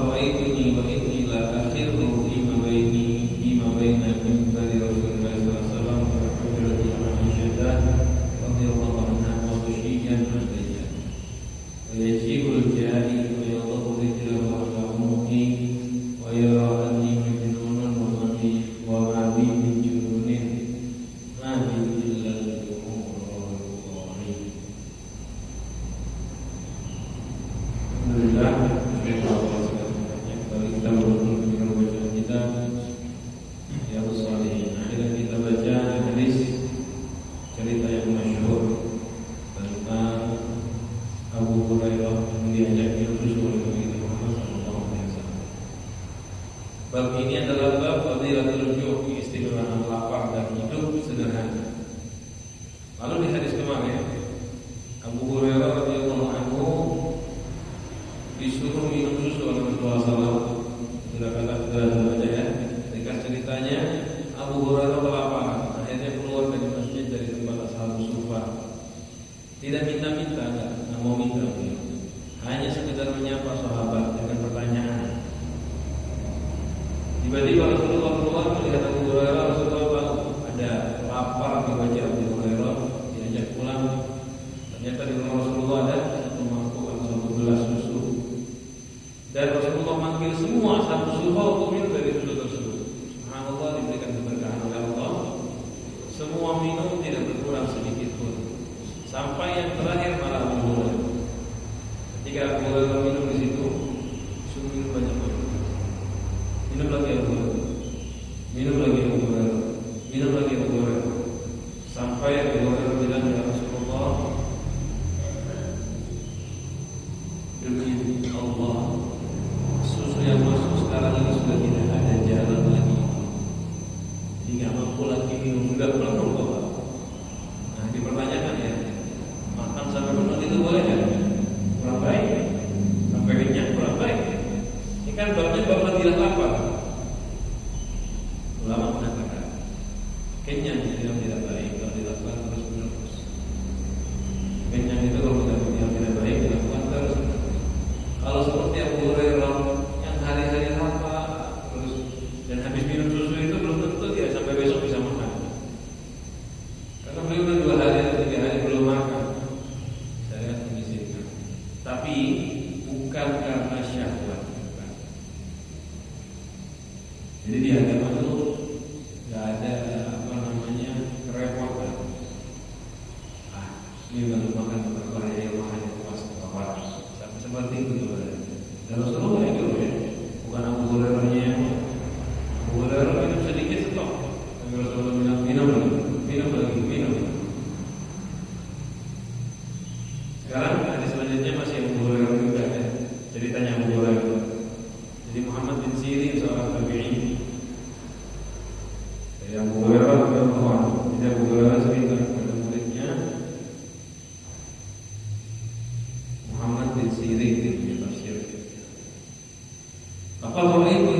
ra'aituni wa inni la akhirru lima baina minbari Rasulullah sallallahu alaihi wasallam wa hujrati Aisyah radhiyallahu anha wa khushiyan alayya wa yajibul jari wa yadhu rijlahu ala ummi wa yara anni majnunun wa ma bi min jununin ma bi illa al-Bukhari. Alhamdulillah, kita membaca kitab Riyadhus Shalihin. Akhirnya kita baca hadis cerita yang masyhur tentang Abu Hurairah yang diajak diutus oleh Nabi Muhammad SAW. Bab ini adalah bab fadilatul ju'i, istimewaan lapar dan hidup sederhana. Lalu di hadis kemarin Abu Hurairah radhiyallahu anhu disuruh minum susu oleh Rasulullah SAW. Sudah baca ya. Ringkas ceritanya, Abu Hurairah kelaparan, akhirnya keluar dari masjid dari tempat Ashabus Suffah. Tidak minta-minta, nggak mau minta, hanya sekedar menyapa sahabat dengan pertanyaan. Tiba-tiba Rasulullah keluar melihat Abu Hurairah. Rasulullah tahu ada lapar di wajah Abu Hurairah, diajak pulang. Ternyata di rumah Rasulullah ada satu mangkuk atau satu gelas susu. Dan Rasulullah manggil semua Ashabus Suffah untuk minum dari susu tersebut. Subhanallah, diberikan keberkahan oleh Allah. Semua minum tidak berkurang sedikit pun. Sampai yang terakhir malah Abu Hurairah. Ketika Abu Hurairah minum di situ, susu minum banyak banget. Minum lagi Abu Hurairah. Minum lagi Abu Hurairah. Minum lagi Abu Hurairah. Sampai Abu Hurairah bilang, ya Rasulullah, demi Allah, susu yang masuk sekarang ini sudah tidak ada jalan lagi. Jadi nggak mampu lagi minum, sudah penuh Bapak. Nah, dipertanyakan ya, makan sampai penuh itu boleh nggak? Kurang baik. Sampai kenyang kurang baik. Ini kan babnya bab fadilah lapar. Ulama mengatakan kenyang itu yang tidak baik kalau dilakukan terus menerus. Kenyang itu kalau yang tidak baik dilakukan terus. Kalau seperti Abu Hurairah yang hari-hari lapar terus dan habis minum susu itu belum tentu dia sampai besok bisa makan. Karena beliau udah 2 hari atau 3 hari belum makan. Saya mengizinkan. Tapi bukan karena syahwat. Bukan. Jadi di agama itu nggak ada kerepotan. Ini baru makan beberapa hari yang makan puas apa? Seperti itu. Dan Rasulullah itu ya, bukan Abu Hurairahnya yang Abu Hurairah minum sedikit stop. Tapi Rasulullah bilang minum lagi, minum lagi, minum. Sekarang hadis selanjutnya masih Abu Hurairah juga ya. Ceritanya Abu Hurairah. Jadi Muhammad bin Sirin seorang tabi'in. Dari Abu Hurairah radhiyallahu anhu. Jadi Abu Hurairah cerita kepada muridnya Muhammad bin Sirin di tafsir. Apa itu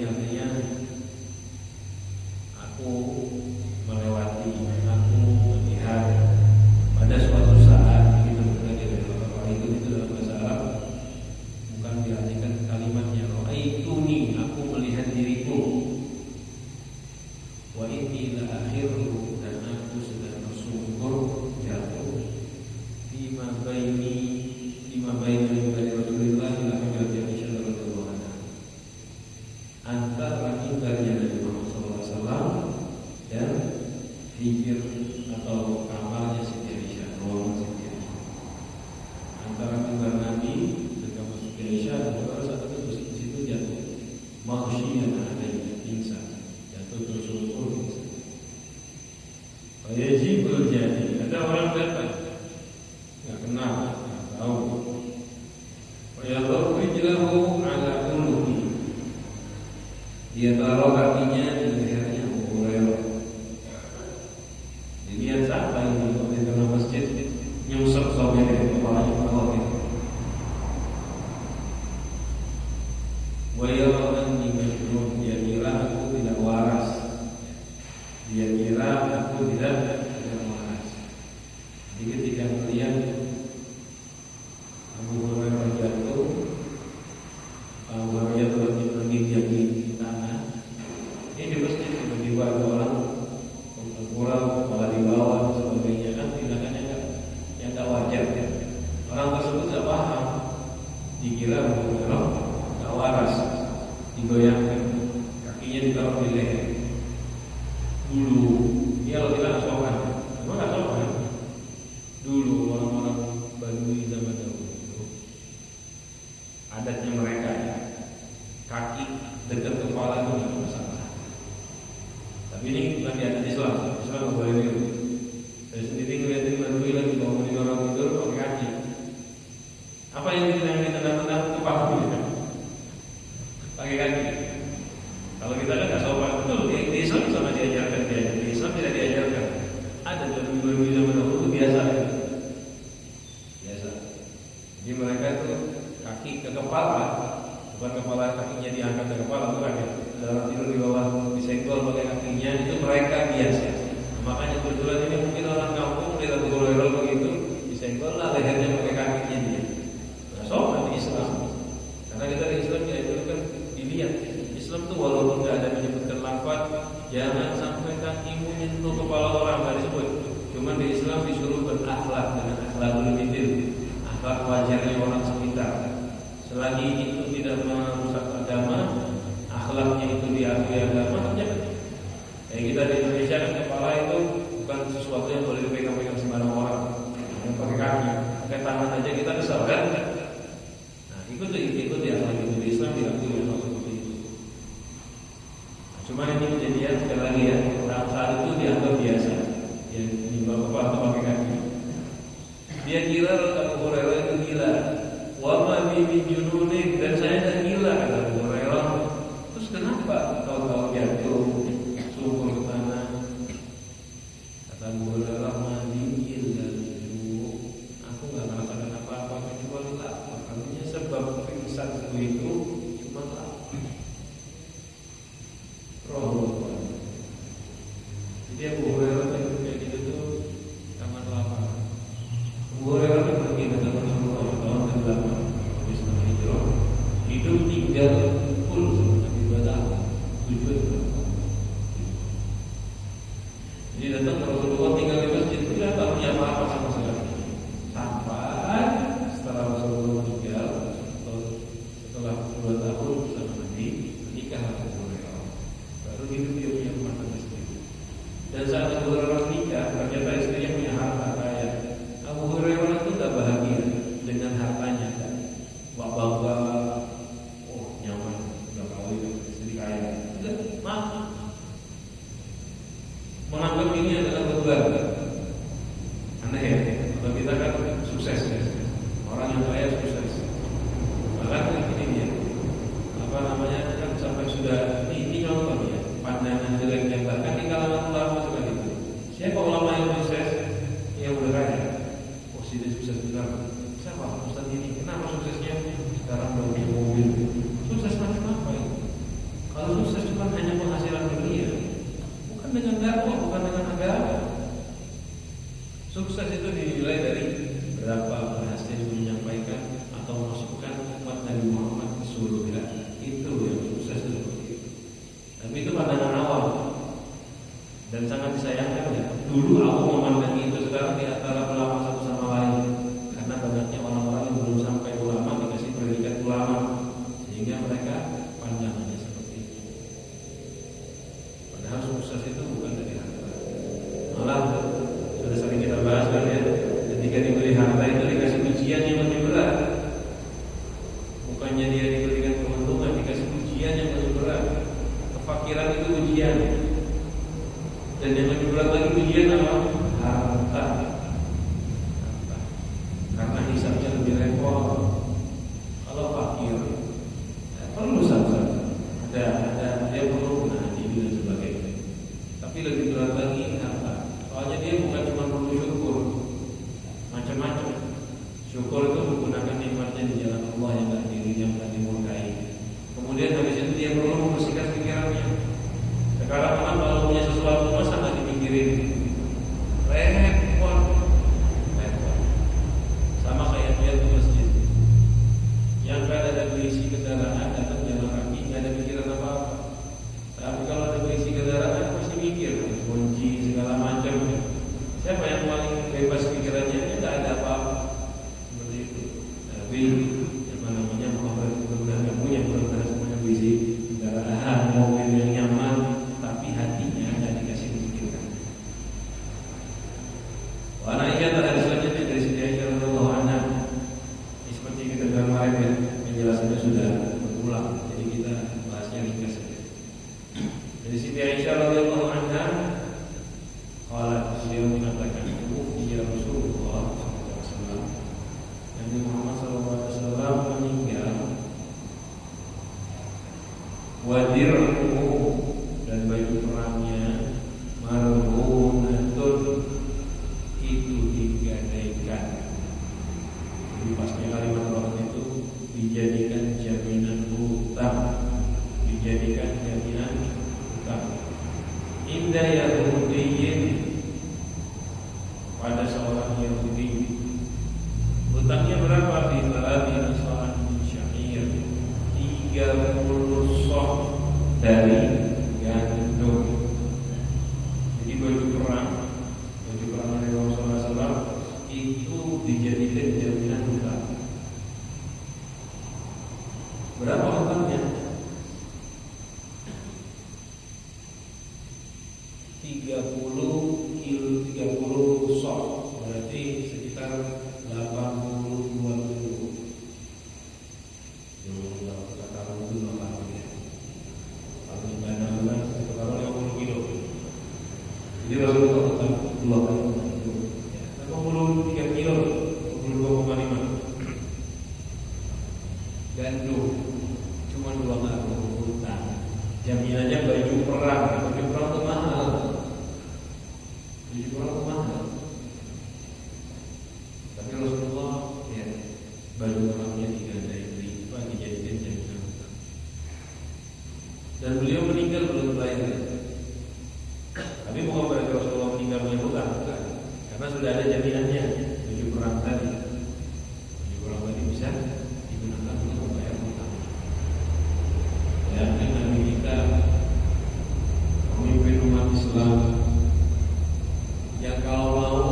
artinya aku melewati, aku melihat pada suatu saat itu dalam bahasa Arab bukan diartikan kalimatnya ra'aituni, aku melihat diriku, wa inni la akhiru, dan aku sedang tersungkur jatuh lima baina minbari Rasulullah ila hujrati Aisyah radhiyallahu anha, antara mimbarnya Nabi Muhammad SAW dan hijr atau kamarnya Siti Aisyah, ruangan Siti Aisyah. Antara mimbar Nabi dan kamar Siti Aisyah, dan baru saat itu di situ jatuh maghsyiyan alaihi, pingsan, jatuh tersungkur pingsan. Wajibul jadi, ada orang datang nggak kenal, nggak tahu. Wajibul rijlahu ala unuki, dia taruh kakinya di lehernya Abu Hurairah. Dilihat siapa ini di dalam masjid nyusap sobek kepalanya Allah itu. Wajibul majnun, dia kira aku tidak waras. Dia kira aku tidak waras. Jadi ketika melihat Abu Hurairah dikira Abu Hurairah gak waras, digoyangkan, kakinya ditaruh di leher. Dulu dia kalau bilang sopan, emang gak sopan. Dulu orang-orang Badui zaman dahulu itu adatnya mereka ya, kaki dekat kepala itu tidak masalah. Tapi ini bukan di adat Islam. Islam nggak boleh gitu. Saya sendiri ngeliatin Badui lagi bangunin orang tidur pakai kaki. Apa yang ditendang-tendang kepala gitu? Pakai kaki. Kalau kita kan nggak sopan, betul. Di Islam sama diajarkan dia. Di Islam tidak diajarkan. Ada Badui zaman dahulu itu biasa. Biasa. Jadi mereka itu kaki ke kepala, bukan kepala kakinya diangkat ke kepala, bukan ya. Dalam tidur di bawah disenggol pakai kakinya, itu mereka biasa. Makanya kebetulan ini mungkin orang kampung lihat Abu Hurairah begitu, disenggol lah lehernya pakai kakinya dia. Nah, sopan di Islam. Karena kita di Islam ya itu kan dilihat. Islam tuh walaupun tidak ada menyebutkan lafaz, jangan sampai kakimu nyentuh kepala orang, nggak disebut. Cuman di Islam disuruh berakhlak dengan akhlakul midil, akhlak wajarnya orang sekitar. Selagi itu tidak merusak agama, akhlaknya itu diakui agama, jangan. Kayak kita di Indonesia kan kepala itu bukan sesuatu yang boleh dipegang-pegang sembarang orang. Yang pakai kaki, pakai tangan aja kita kesal kan? Nah, ikut di akhlak itu di Islam diakui hal seperti itu. Nah, cuma ini kejadian sekali lagi ya, saat itu dianggap biasa. Yang nimbang kepala atau pakai kaki. Dia kira Abu Hurairah itu gila. Wa ma bi jununin, dan saya tidak gila kata Abu Hurairah. Terus kenapa kau jatuh sungkur ke tanah? Kata Abu Hurairah, mandi illa junub. Aku enggak merasakan apa-apa kecuali lapar. Artinya sebab pingsan itu cuma lapar. Roh. Jadi Abu Hurairah kayak gitu tuh sangat lapar. Abu Hurairah pergi ke Rasulullah tahun ke-8 habis hijrah. Hidup tinggal full selama 2 tahun. 7 tahun. Jadi datang ke Rasulullah tinggal di masjid, tidak tahu apa-apa sama sekali. Sampai setelah Rasulullah meninggal, setelah 2 tahun bersama Nabi, menikah Abu Hurairah. Baru hidup dia punya rumah tangga sendiri. Dan saat Abu Hurairah nikah, ternyata istrinya punya harta kaya. Abu Hurairah itu tak bahagia dengan hartanya kan. Bangga, oh nyaman, udah kawin, istri kaya. Tidak, maaf. Menganggap ini adalah beban. Aneh ya, kalau kita kan sukses ya. Orang yang kaya sukses. Bahkan ini dia, apa namanya kan sampai sudah ini contoh ya. Pandangan jelek yang bahkan di kalangan ulama juga gitu. Siapa ulama yang sukses? Yang udah kaya. Oh, dia sukses benar. Siapa Ustaz ini? Kenapa suksesnya? Sekarang udah nggak punya, mudah-mudahan semuanya berisi kendaraan, mobil yang nyaman, tapi hatinya nggak dikasih memikirkan. Warna Aisyah ada selanjutnya dari Siti Aisyah radhiyallahu anha. Ini seperti kita bilang kemarin ya, penjelasannya sudah berulang, jadi kita bahasnya ringkas saja. Dari Siti Aisyah radhiyallahu anha, kalau beliau mengatakan ya Rasulullah SAW, Nabi Muhammad SAW meninggal, wadir'uhu dan baju perangnya, marhunatun itu digadaikan. Jadi pasnya kalimat orang itu dijadikan jaminan hutang, dijadikan jaminan hutang. Indah Yahudiyin, pada seorang Yahudi. Hutangnya berapa? Di Talabi So'an Syair, 30 sok dari gandum. Jadi baju perang Nabi Muhammad SAW itu dijadikan jaminan hutang. Berapa hutangnya? 30 sok, berarti sekitar 82 kilo. Kalau kita taruh dulu ya. Kalau di mana kita taruh 50 kilo. Jadi Rasulullah tetap 2 kali. 83 kilo, 22,5. Gandum cuma 2 kali hutang. Jaminannya baju perang itu mahal. Tapi Rasulullah ya, baju perangnya dijadikan jaminan hutang. Dan beliau meninggal belum bayar. Tapi bukan berarti Rasulullah meninggal punya hutang, bukan. Karena sudah ada jaminannya, baju perang tadi. Baju perang tadi bisa digunakan untuk membayar hutang. Dan Nabi kita pemimpin umat Islam yang kalau mau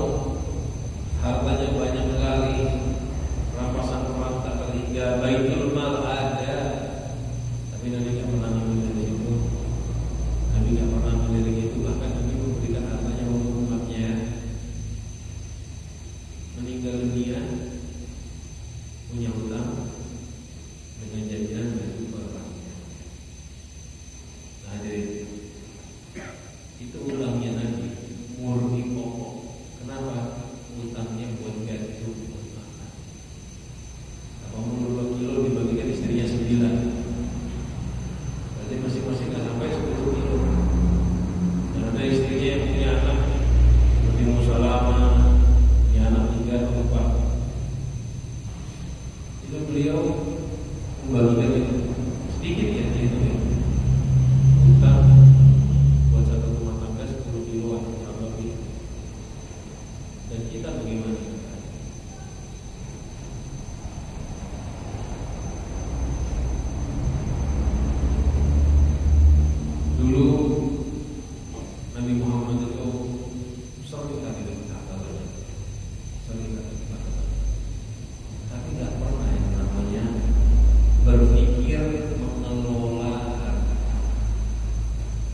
hartanya banyak sekali, rampasan perang tak terhingga, baitul mal ada, tapi Nabi tidak pernah memilih itu. Nabi tidak pernah memilih itu, bahkan Nabi memberikan hartanya untuk umatnya. Meninggal dunia punya hutang dengan jaminan baju perangnya. Nah, jadi itu hutangnya Nabi murni pokok. Kenapa? Hutangnya buat gandum, buat makan. 82 kilo dibagikan istrinya 9, berarti masing-masing nggak sampai 10 kilo. Dan ada istrinya yang punya anak seperti Musalamah, punya anak 3 atau 4. Itu beliau membagikan itu sedikit ya, itu ya. Hutang buat satu rumah tangga 10 kiloan kurang lebih. Dan kita bagaimana? Dulu Nabi Muhammad itu sering kali berkata banyak, tapi tidak pernah yang namanya berpikir mengelola harta.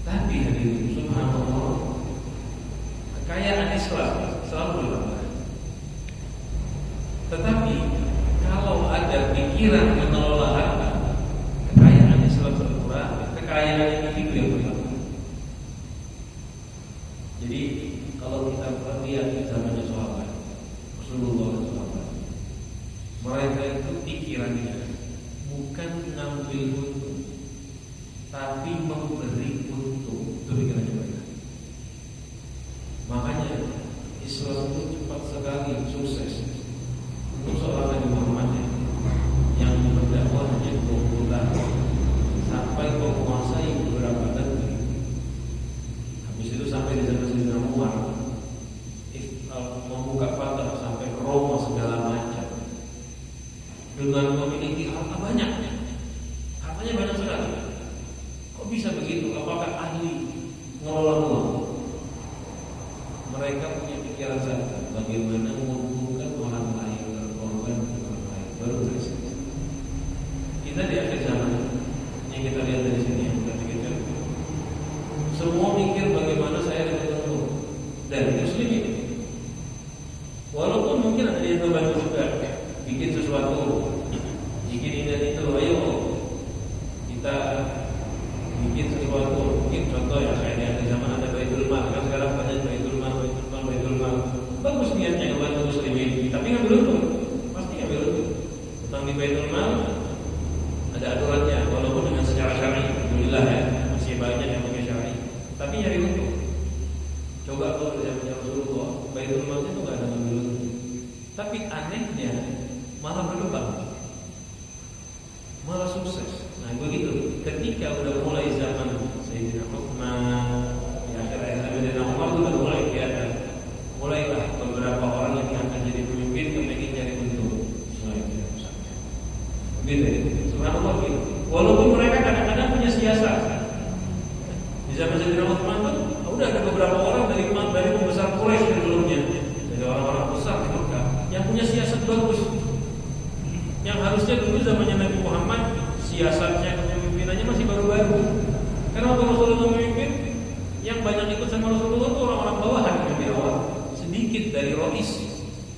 Tapi hadirin subhanallah, kekayaan Islam selalu berlambah. Tetapi kalau ada pikiran mengelola harta, kekayaan Islam berkurang, kekayaan individu yang bertambah. Jadi kalau kita lihat zamannya sahabat Rasulullah dan sahabat, mereka itu pikirannya bukan ngambil untung, tapi memberi untung. Itu pikirannya mereka. Makanya Islam itu cepat sekali sukses. Untuk seorang Nabi Muhammad yang berdakwah hanya 20 tahun sampai menguasai beberapa negeri. Habis itu sampai di zaman Sayyidina Umar, membuka fatah sampai ke Roma segala macam. Dengan memiliki harta banyak, hartanya banyak sekali. Kok bisa begitu? Apakah ahli mengelola uang? Mereka punya pikiran saja bagaimana menguntungkan orang lain, berkorban untuk orang lain, baru terus. kita di akhir zaman yang kita lihat dari sini, kita semua mikir bagaimana saya dapat untung dari muslimin. Walaupun mungkin ada yang membantu juga, bikin sesuatu, bikin ini dan itu, ayo kita bikin sesuatu. Mungkin contoh ya kayak di akhir zaman ada Baitul Mal, kan sekarang banyak Baitul Mal. Bagus niatnya ngebantu muslimin, tapi ngambil untung, pasti ngambil untung. Utang di Baitul Mal ada aturannya, walaupun dengan secara syar'i, alhamdulillah ya, masih banyak yang pakai syar'i, tapi nyari untung. Coba kalau zaman Rasulullah, Baitul Mal itu nggak ada ngambil untung, tapi anehnya malah berkembang, malah sukses. Nah begitu, ketika udah mulai zaman Sayyidina Utsman, di akhir-akhir Sayyidina Umar itu udah mulai kelihatan, mulailah beberapa orang yang akan jadi pemimpin kepengen cari untung. Begitu, subhanallah gitu. Walaupun mereka kadang-kadang punya siasat. Di zaman Sayyidina Utsman tuh udah ada beberapa orang dari pembesar Quraisy sebelumnya, dari orang-orang besar di Mekah yang punya siasat bagus. Yang harusnya dulu zamannya Nabi Muhammad siasatnya kepemimpinannya masih baru-baru. Karena waktu Rasulullah memimpin, yang banyak ikut sama Rasulullah itu orang-orang bawahan di awal. Sedikit dari Rois,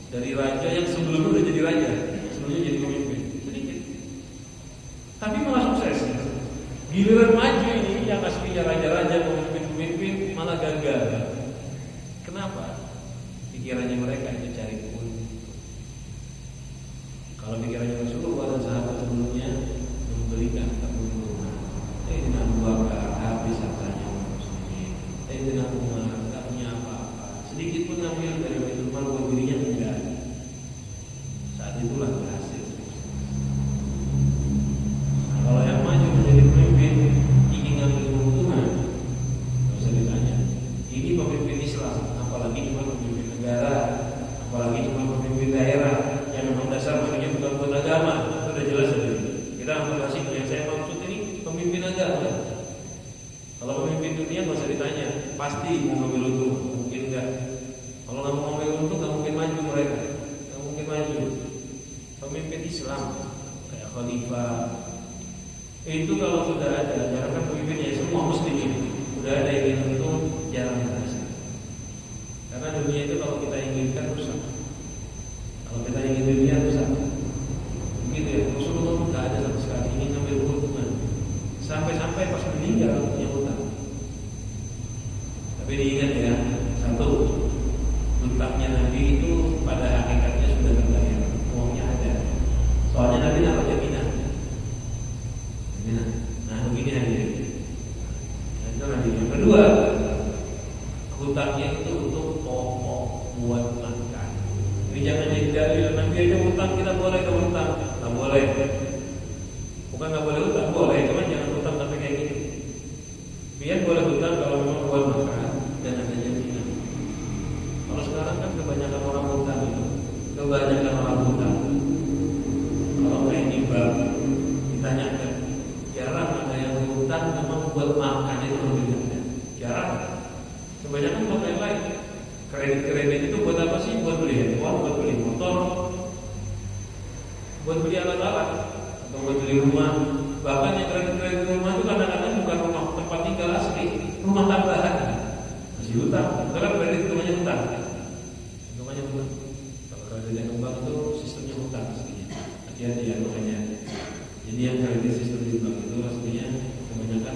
dari raja yang sebelumnya udah jadi raja, sebelumnya jadi pemimpin, sedikit. Tapi malah sukses. Giliran maju ini yang aslinya raja-raja, pemimpin-pemimpin malah gagal. Kenapa? Pikirannya mereka itu cari untung. Kalau pikirannya Rasulullah dan sahabat sebelumnya memberikan keuntungan. Sayyidina Abu Bakar habis hartanya muslimin. Sayyidina Umar tak punya apa-apa, sedikit pun ngambil dari Baitul Mal buat dirinya enggak. Saat itulah berhasil. Nah, kalau yang maju menjadi pemimpin ingin ngambil keuntungan, nggak usah ditanya. Ini pemimpin Islam, apalagi cuma pemimpin negara, apalagi cuma pemimpin daerah yang memang dasar maksudnya bukan buat agama, itu sudah jelas tadi. Kita ambil hasil yang saya maksud ini pemimpin agama. Kalau pemimpin dunia nggak usah ditanya, pasti mau ngambil untung, mungkin enggak. Kalau nggak mau ngambil untung, nggak mungkin maju mereka, nggak mungkin maju. Pemimpin Islam kayak khalifah itu kalau sudah ada, jangan kan pemimpinnya semua muslimin, sudah ada yang ingin untung, jarang berhasil. Karena dunia itu kalau kita inginkan rusak. Kalau kita ingin dunia rusak, begitu ya. Rasulullah pun nggak ada sama sekali ingin ngambil keuntungan, sampai-sampai pas meninggal punya utang. Tapi diingat ya, satu, utangnya Nabi itu pada hakikatnya sudah terbayar, uangnya ada. Soalnya Nabi apa jaminan? Nah begini aja. Itu Nabi. Yang kedua, hutangnya itu untuk pokok buat makan. Ini jangan jadi dalil Nabi aja hutang kita boleh ke hutang, nggak boleh. Bukan nggak boleh hutang, boleh, cuman jangan hutang sampai kayak gitu. Biar boleh hutang kalau memang buat makan dan ada jaminan. Kalau sekarang kan kebanyakan orang hutang itu, kebanyakan orang hutang. Kalau kayak di bank ditanyakan, jarang ada yang hutang memang buat makan itu lebih banyak. Jarang. Kebanyakan buat yang lain. Kredit itu buat apa sih? Buat beli handphone, buat beli motor, buat beli alat-alat, atau buat beli rumah. Bahkan yang kredit rumah itu kadang-kadang bukan rumah tempat tinggal asli, rumah tambahan. Masih hutang. Karena kredit itu namanya hutang. Namanya hutang. Kalau kredit yang bank itu sistemnya hutang aslinya. Hati-hati ya makanya. Jadi yang kredit sistem di bank itu aslinya kebanyakan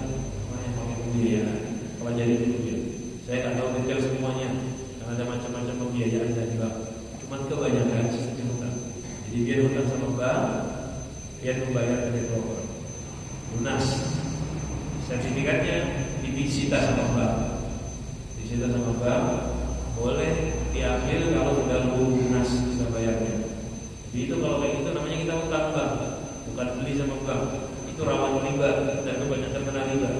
orang yang pakai pembiayaan. Pelajari dulu ya. Saya tak tahu detail semuanya. Ada macam-macam pembiayaan dari bank. Cuman kebanyakan sistem hutang. Jadi biar hutang sama bank, biar membayar kredit broker. Lunas. Sertifikatnya disita sama bank. Disita sama bank, boleh diambil kalau sudah lunas bisa bayarnya. Jadi itu kalau kayak gitu namanya kita hutang bank, bukan beli sama bank. Itu rawan riba dan kebanyakan kena riba.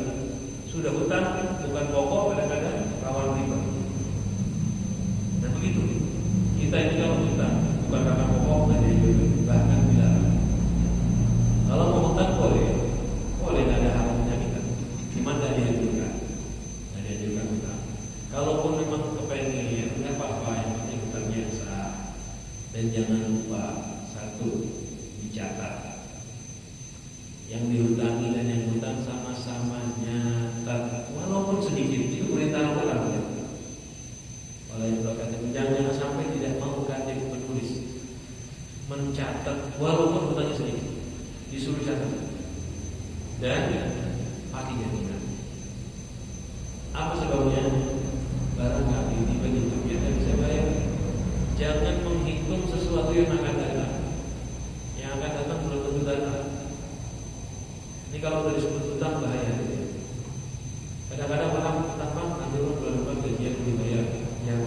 Sudah hutang bukan pokok, kadang-kadang rawan riba. Dan begitu, kita ini kalau hutang bukan karena pokok dan juga bahkan dilarang. Kalau mau hutang boleh, nggak ada haramnya kita. Cuma nggak dianjurkan, hutang. Kalaupun memang kepengen, nggak apa-apa, yang penting hutangnya sah. Dan jangan lupa satu, dicatat. yang dihutangi dan yang hutang sama-sama nyata, walaupun sedikit. Itu perintah Al-Quran ya. Oleh itu jangan sampai tidak mau katib penulis mencatat walaupun hutangnya sedikit, disuruh catat dan pakai jaminan. Apa sebabnya? Barangkali tiba-tiba dia tidak bisa bayar. Jangan menghitung sesuatu yang akan datang. Yang akan datang belum tentu datang. Ini kalau udah disebut hutang bahaya. Kadang-kadang orang hutang nanti orang bulan depan gajian dibayar. Yang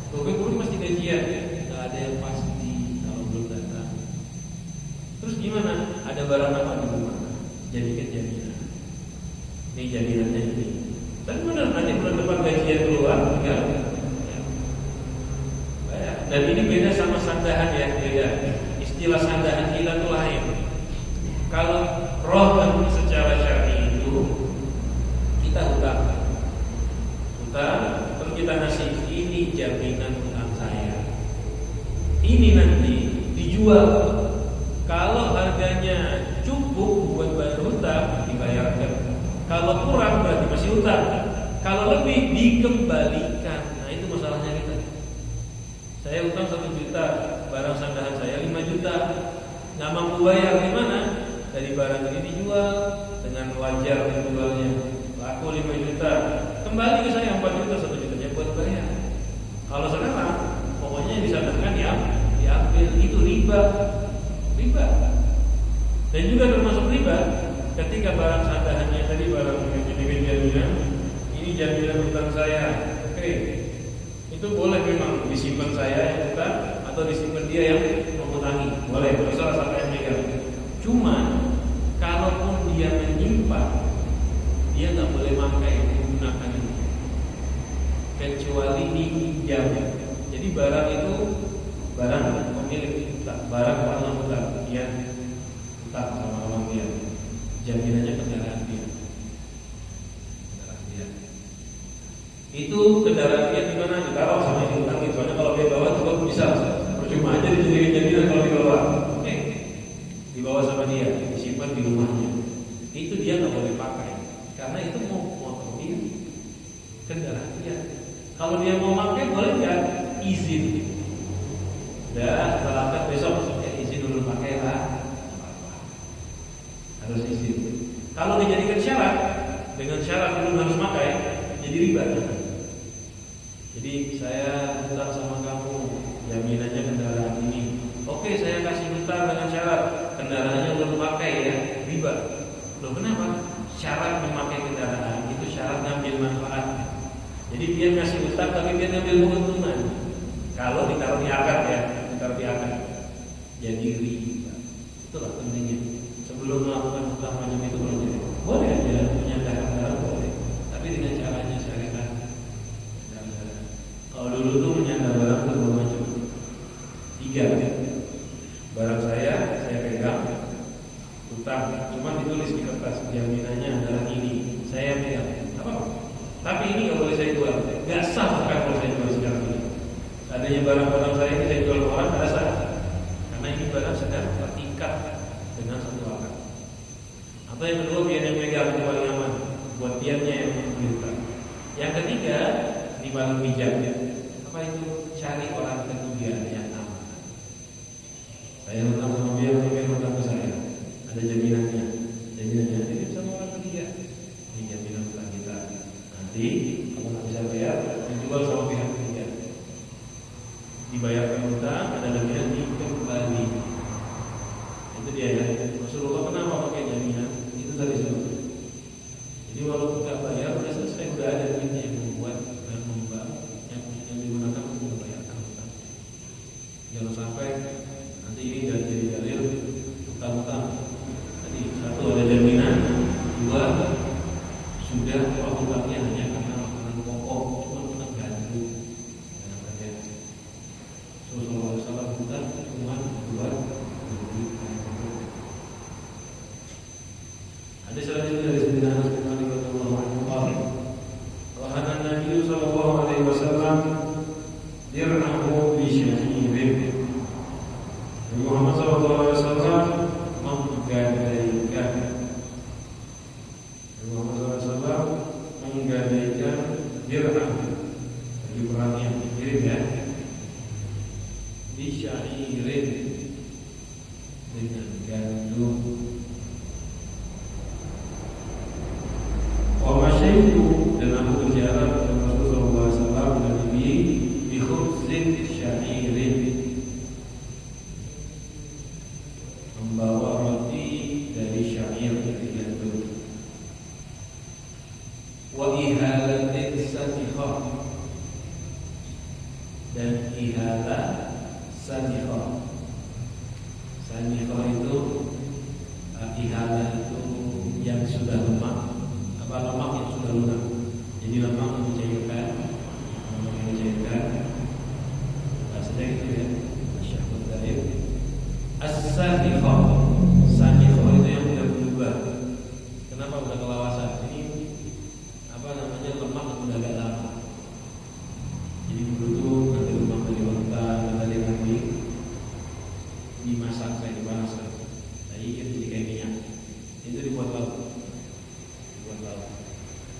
pokoknya pasti gajian, nggak ada yang pasti kalau belum datang. Terus gimana? Ada barang apa di rumah? Jadikan jaminan. Ini jaminannya ini. Dan benar nanti bulan depan gajian keluar, enggak? Dan ini beda sama sandahan ya, beda. Istilah sandahan kita itu lain. Kalau roh secara syar'i itu kita hutang, terus kita ngasih ini jaminan hutang saya. Ini nanti dijual. Kalau harganya cukup buat bayar hutang dibayarkan. Kalau kurang berarti masih hutang. Kalau lebih dikembalikan. Nah itu masalahnya kita. Saya utang 1 juta, barang sandahan saya 5 juta, nggak mampu bayar, gimana? Dari barang ini dijual dengan wajar penjualnya, laku 5 juta, kembali ke saya 4 juta, 1 jutanya buat bayar. Kalau sekarang, pokoknya yang disandahkan ya diambil, itu riba. Dan juga termasuk riba ketika barang sandahannya tadi barang yang dijadikan jaminan, ini jaminan hutang saya, oke. Itu boleh memang disimpan saya yang hutang atau disimpan dia yang menghutangi, boleh, terserah siapa yang megang. Cuma kalaupun dia menyimpan, dia nggak boleh pakai menggunakan itu kecuali dipinjam. Jadi barang itu barang pemilik hutang, barang orang hutang, dia hutang sama orang dia, jaminannya kendaraan dia. Itu kendaraan dia di mana ditaruh sama yang hutang itu. Soalnya kalau dia bawa juga bisa, percuma aja dijadikan jaminan kalau dibawa. Oke, dibawa sama dia, disimpan di rumahnya. Itu dia nggak boleh pakai, karena itu mau motor dia, kendaraan dia. Kalau dia mau pakai boleh nggak? Izin. Dan setelah besok izin dulu pakai lah, harus izin. Kalau dijadikan syarat, dengan syarat belum harus pakai, jadi riba. Jadi saya hutang sama kamu, jaminannya kendaraan ini. Oke, saya kasih hutang dengan syarat kendaraannya belum pakai ya, riba. Loh kenapa? Syarat memakai kendaraan itu syarat ngambil manfaat. Jadi dia ngasih hutang tapi dia ngambil keuntungan. Kalau ditaruh di akad ya, ditaruh di akad, jadi riba. Itulah pentingnya. Sebelum melakukan hutang macam itu boleh aja menyatakan kendaraan boleh, tapi dengan caranya syariat. Kalau dulu tuh menyandang barang itu dua macam, 3. Barang saya pegang, hutang, cuma ditulis di kertas jaminannya adalah ini, saya pegang, apa? Tapi ini nggak boleh saya jual, nggak sah kan kalau saya jual sekarang ini. Adanya barang saya ini saya jual ke orang nggak sah, karena ini barang sedang terikat dengan satu akad. Atau yang kedua biar yang pegang itu paling aman, buat dianya yang menghutang. Yang ketiga di paling bijak. Apa itu? Cari orang ketiga yang aman. Saya hutang sama dia hutang ke saya, ada jaminannya. Jaminannya ini sama orang ketiga. Ini jaminan hutang kita. Nanti kalau nggak bisa bayar, dijual sama pihak ketiga. Dibayarkan hutang, ada jaminan dikembali. Itu dia ya. Rasulullah kenapa pakai jaminan? Itu tadi sebab. Jadi walaupun nggak bayar, udah selesai, udah ada duitnya yang membuat dan membangun yang digunakan untuk membayarkan hutang. Jangan sampai nanti ini jadi dalil hutang-hutang. Jadi 1 ada jaminan, 2 sudah hutangnya hanya karena makanan pokok, cuma hutang ganti. Rasulullah SAW hutang cuma 2. Wa masyaitu, dan aku berjalan dengan Rasulullah SAW dan Nabi bi khubzin sya'irin, membawa roti dari syair, dari gandum. Wa ihalatin sadiqah, dan ihala sadiqah. Sadiqah itu ihala itu yang sudah lemak, lemak yang sudah lunak. Jadi lemak yang dicairkan, bahasanya gitu ya. Masyaallah dari as-sadiqah. Sadiqah itu yang sudah berubah. Kenapa udah kelawasan? Ini lemak yang udah agak lama. Jadi dulu tuh nanti lemak dari unta, dari kambing dimasak kayak dimasak, jadi kayak minyak. Itu dibuat lauk.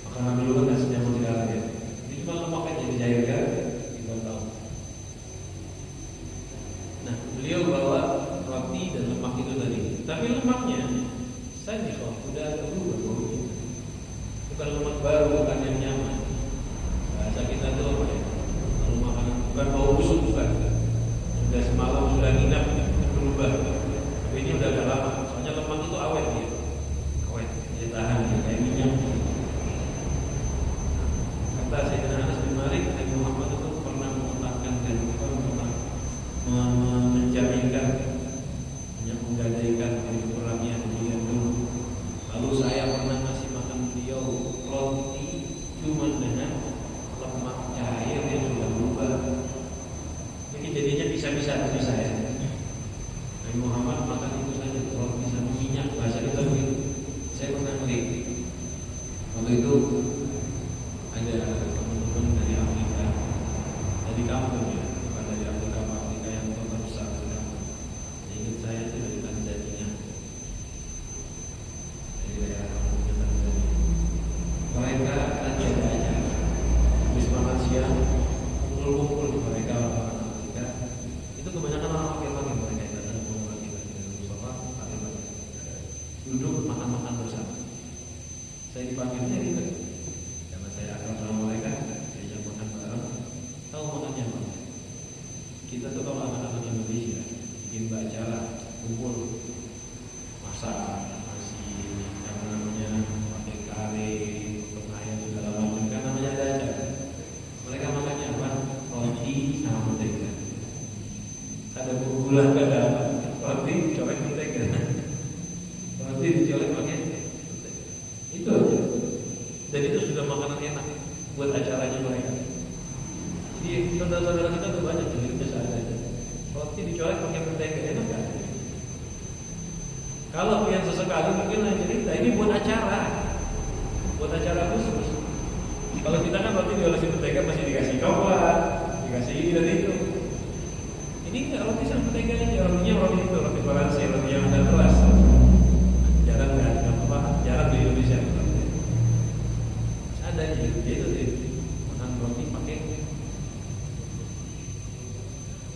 Makanan dulu kan nasinya mau tidak ada. Ini cuma lemak aja dicairkan, dibuat lauk. Nah, beliau bawa roti dan lemak itu tadi. Tapi lemaknya saya nih udah berubah baunya. Bukan lemak baru, bukan yang nyaman. Bahasa kita tuh apa ya? Kalau makanan bukan bau busuk, bukan. Sudah semalam sudah nginap, berubah. Tapi ini udah agak lama. Soalnya lemak itu awet dia. Awet, dia tahan dia kayak minyak. Kata Sayyidina Anas bin Malik, Nabi Muhammad itu pernah mengutakkan dan pernah menjaminkan, menggadaikan dari kurangnya dia dulu. Lalu saya pernah ngasih makan beliau roti cuma dengan lemak cair yang sudah berubah. Jadi jadinya bisa ya. Nabi Muhammad makan itu saja roti sama minyak, bahasa kita begitu. Saya pernah melihat waktu itu ada teman-teman dari Afrika, dari kampung ya, bukan dari Afrika yang kota besar. Ingat saya itu dari Tanzania, dari daerah kampungnya Tanzania. Mereka aja habis makan siang kumpul mereka orang Afrika. Itu kebanyakan orang laki-laki mereka yang datang ke rumah kita di sofa, duduk makan bersama. Saya dipanggilnya gitu. Saya akan sama mereka, diajak makan bareng. Tahu makannya apa? Kita tuh kalau anak-anak Indonesia bikin acara kumpul masak nasi, yang namanya pakai kare, untuk ayam segala macam, kan namanya ada acara. Mereka makannya apa? Roti sama mentega. Ada gula, ada roti dicolek mentega. Roti dicolek pakai mentega. Itu aja. Dan itu sudah makanan enak buat acaranya mereka. Jadi saudara-saudara kita tuh banyak yang biasa aja. Roti dicolek pakai mentega, enak kan? Kalau yang sesekali mungkin lain cerita, ini buat acara khusus. Kalau kita kan roti diolesin mentega masih dikasih coklat, dikasih ini dan itu. Ini enggak, roti sama mentega aja. Rotinya roti itu, roti Varansi, roti yang ada keras. Jarang di Indonesia. Ada itu makan roti pakai.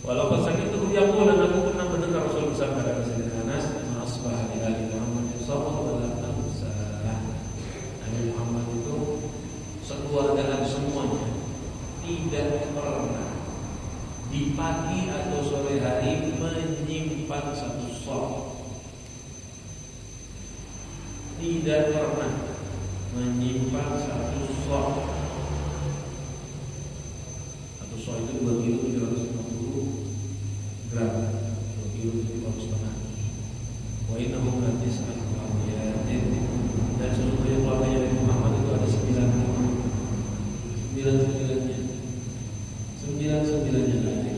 Walaupun sakit itu yaqul, dan aku pernah mendengar Rasul bersabda kepada Sayyidina Anas, "Asbah li ali Muhammad sallallahu alaihi wasallam." Nabi Muhammad itu sekeluargaan semuanya tidak pernah di pagi atau sore hari menyimpan satu sok. Tidak pernah menyimpan satu sok. Satu sok itu 2 kilo 750 gram, 2 kilo 7,5. Wa innahu gratis al-qawiyatin, dan seluruhnya keluarganya Nabi Muhammad itu ada 9-9-nya lagi.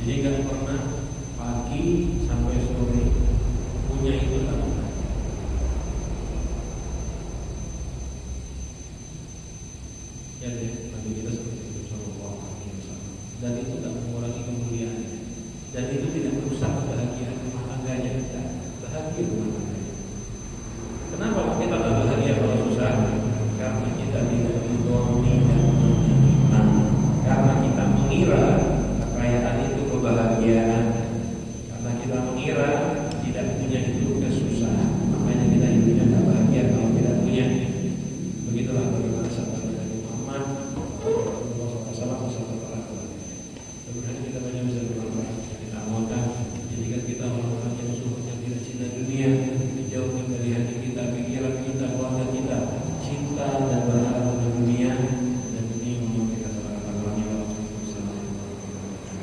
Jadi kan pernah pagi sampai sore punya itu tak pernah. Ya deh, Nabi kita seperti itu sallallahu alaihi wasallam. Dan itu tak mengurangi kemuliaannya. Dan itu tidak merusak kebahagiaan rumah tangganya kita. Bahagia rumah tangganya. Kenapa kita tak bahagia kalau susah? Karena kita tidak didorong dan meminta. Karena kita mengira kekayaan itu kebahagiaan. Karena kita mengira